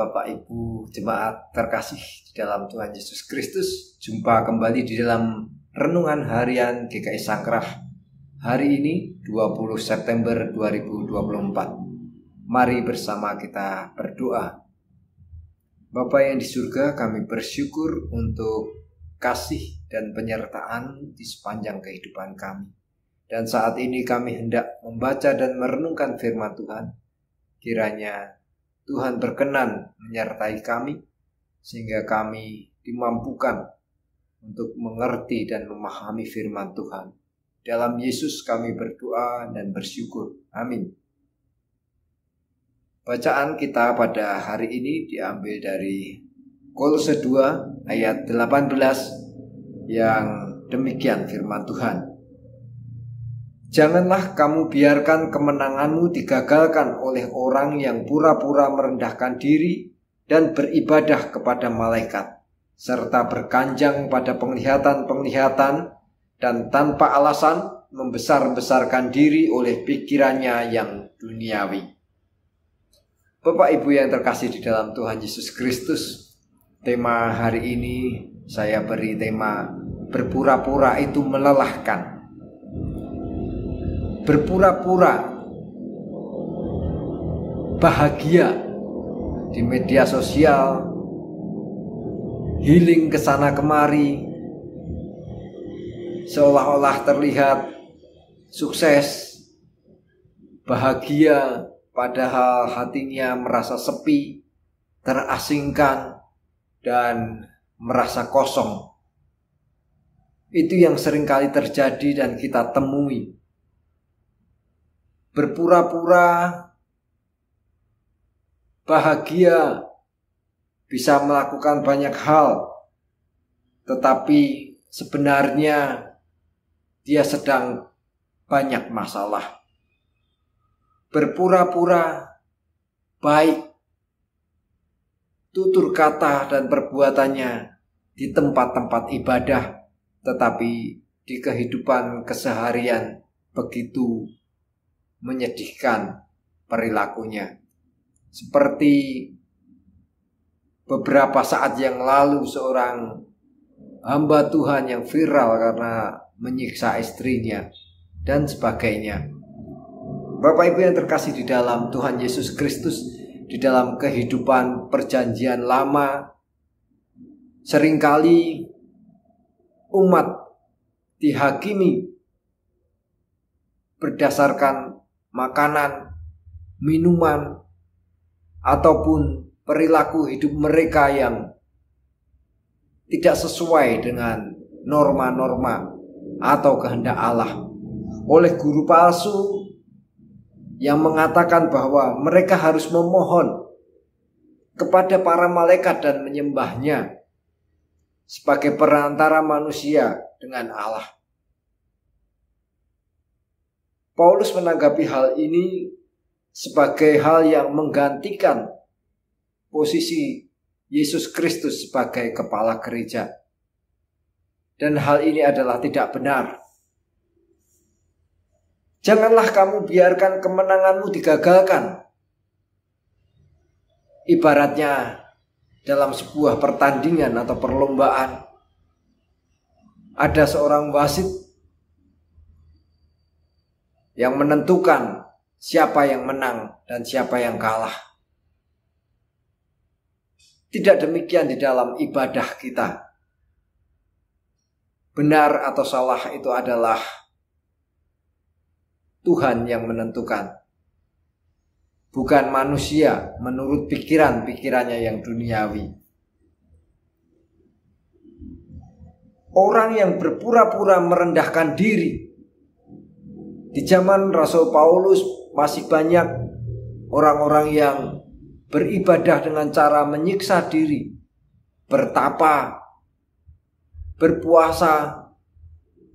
Bapak Ibu jemaat terkasih di dalam Tuhan Yesus Kristus. Jumpa kembali di dalam Renungan Harian GKI Sangkrah hari ini 20 September 2024. Mari bersama kita berdoa. Bapa yang di surga, kami bersyukur untuk kasih dan penyertaan di sepanjang kehidupan kami. Dan saat ini kami hendak membaca dan merenungkan firman Tuhan. Kiranya Tuhan berkenan menyertai kami, sehingga kami dimampukan untuk mengerti dan memahami firman Tuhan. Dalam Yesus kami berdoa dan bersyukur. Amin. Bacaan kita pada hari ini diambil dari Kolose 2 ayat 18 yang demikian firman Tuhan. Janganlah kamu biarkan kemenanganmu digagalkan oleh orang yang pura-pura merendahkan diri dan beribadah kepada malaikat, serta berkanjang pada penglihatan-penglihatan dan tanpa alasan membesar-besarkan diri oleh pikirannya yang duniawi. Bapak Ibu yang terkasih di dalam Tuhan Yesus Kristus, tema hari ini saya beri tema berpura-pura itu melelahkan. Berpura-pura bahagia di media sosial, healing kesana kemari, seolah-olah terlihat sukses, bahagia, padahal hatinya merasa sepi, terasingkan, dan merasa kosong. Itu yang seringkali terjadi dan kita temui. Berpura-pura bahagia, bisa melakukan banyak hal, tetapi sebenarnya dia sedang banyak masalah. Berpura-pura baik, tutur kata dan perbuatannya di tempat-tempat ibadah, tetapi di kehidupan keseharian begitu menyedihkan perilakunya. Seperti beberapa saat yang lalu seorang hamba Tuhan yang viral karena menyiksa istrinya dan sebagainya. Bapak Ibu yang terkasih di dalam Tuhan Yesus Kristus, di dalam kehidupan perjanjian lama, seringkali umat dihakimi berdasarkan makanan, minuman, ataupun perilaku hidup mereka yang tidak sesuai dengan norma-norma atau kehendak Allah, oleh guru palsu yang mengatakan bahwa mereka harus memohon kepada para malaikat dan menyembahnya sebagai perantara manusia dengan Allah. Paulus menanggapi hal ini sebagai hal yang menggantikan posisi Yesus Kristus sebagai kepala gereja. Dan hal ini adalah tidak benar. Janganlah kamu biarkan kemenanganmu digagalkan. Ibaratnya dalam sebuah pertandingan atau perlombaan, ada seorang wasit yang menentukan siapa yang menang dan siapa yang kalah. Tidak demikian di dalam ibadah kita. Benar atau salah itu adalah Tuhan yang menentukan, bukan manusia menurut pikiran-pikirannya yang duniawi. Orang yang berpura-pura merendahkan diri. Di zaman Rasul Paulus masih banyak orang-orang yang beribadah dengan cara menyiksa diri, bertapa, berpuasa,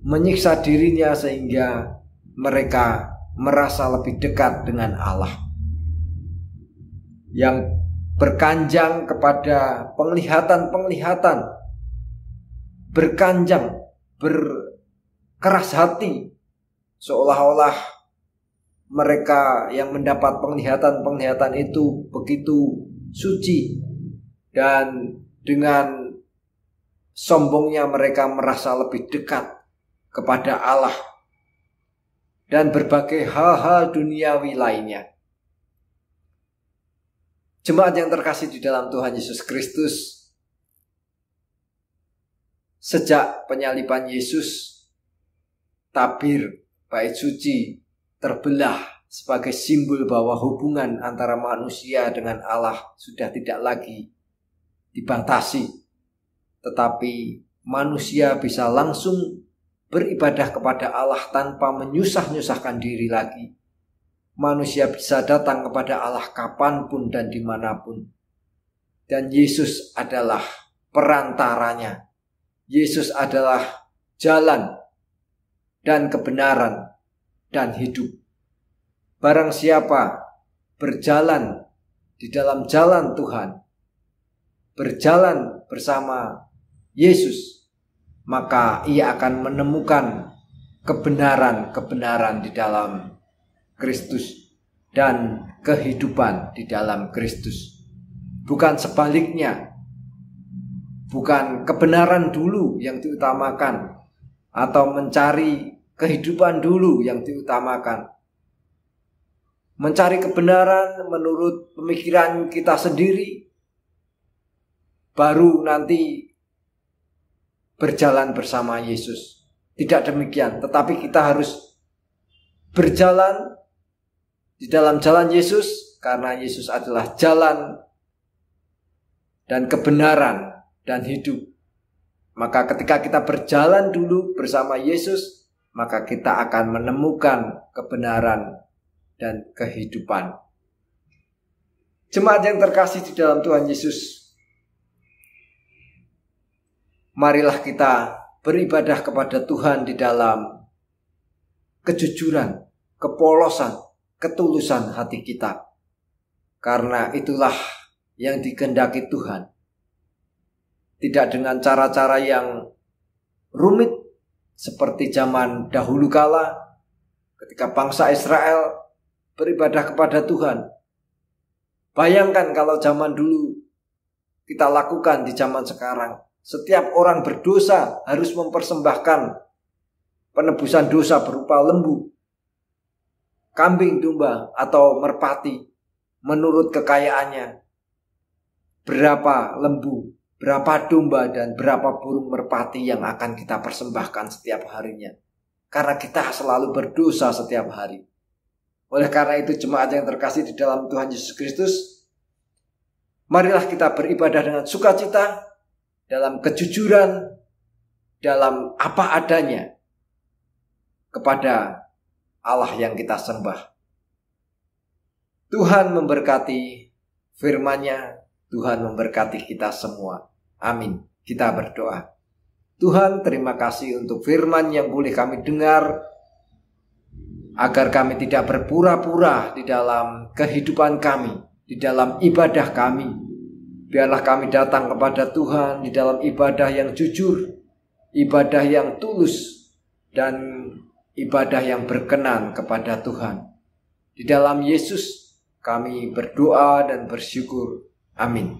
menyiksa dirinya sehingga mereka merasa lebih dekat dengan Allah. Yang berkanjang kepada penglihatan-penglihatan, berkanjang, berkeras hati, seolah-olah mereka yang mendapat penglihatan-penglihatan itu begitu suci, dan dengan sombongnya mereka merasa lebih dekat kepada Allah dan berbagai hal-hal duniawi lainnya. Jemaat yang terkasih di dalam Tuhan Yesus Kristus, sejak penyaliban Yesus, tabir bait suci terbelah sebagai simbol bahwa hubungan antara manusia dengan Allah sudah tidak lagi dibatasi, tetapi manusia bisa langsung beribadah kepada Allah tanpa menyusah-nyusahkan diri lagi. Manusia bisa datang kepada Allah kapanpun dan dimanapun. Dan Yesus adalah perantaranya. Yesus adalah jalan dan kebenaran dan hidup. Barang siapa berjalan di dalam jalan Tuhan, berjalan bersama Yesus, maka ia akan menemukan kebenaran-kebenaran di dalam Kristus dan kehidupan di dalam Kristus. Bukan sebaliknya, bukan kebenaran dulu yang diutamakan atau mencari kehidupan dulu yang diutamakan. Mencari kebenaran menurut pemikiran kita sendiri, baru nanti berjalan bersama Yesus. Tidak demikian, tetapi kita harus berjalan di dalam jalan Yesus, karena Yesus adalah jalan dan kebenaran dan hidup. Maka ketika kita berjalan dulu bersama Yesus, maka kita akan menemukan kebenaran dan kehidupan. Jemaat yang terkasih di dalam Tuhan Yesus, marilah kita beribadah kepada Tuhan di dalam kejujuran, kepolosan, ketulusan hati kita. Karena itulah yang dikehendaki Tuhan. Tidak dengan cara-cara yang rumit seperti zaman dahulu kala ketika bangsa Israel beribadah kepada Tuhan. Bayangkan kalau zaman dulu kita lakukan di zaman sekarang. Setiap orang berdosa harus mempersembahkan penebusan dosa berupa lembu, kambing domba, atau merpati menurut kekayaannya. Berapa lembu, berapa domba, dan berapa burung merpati yang akan kita persembahkan setiap harinya. Karena kita selalu berdosa setiap hari. Oleh karena itu, jemaat yang terkasih di dalam Tuhan Yesus Kristus, marilah kita beribadah dengan sukacita, dalam kejujuran, dalam apa adanya kepada Allah yang kita sembah. Tuhan memberkati firman-Nya, Tuhan memberkati kita semua. Amin. Kita berdoa. Tuhan, terima kasih untuk firman yang boleh kami dengar, agar kami tidak berpura-pura di dalam kehidupan kami, di dalam ibadah kami. Biarlah kami datang kepada Tuhan di dalam ibadah yang jujur, ibadah yang tulus, dan ibadah yang berkenan kepada Tuhan. Di dalam Yesus kami berdoa dan bersyukur. Amin.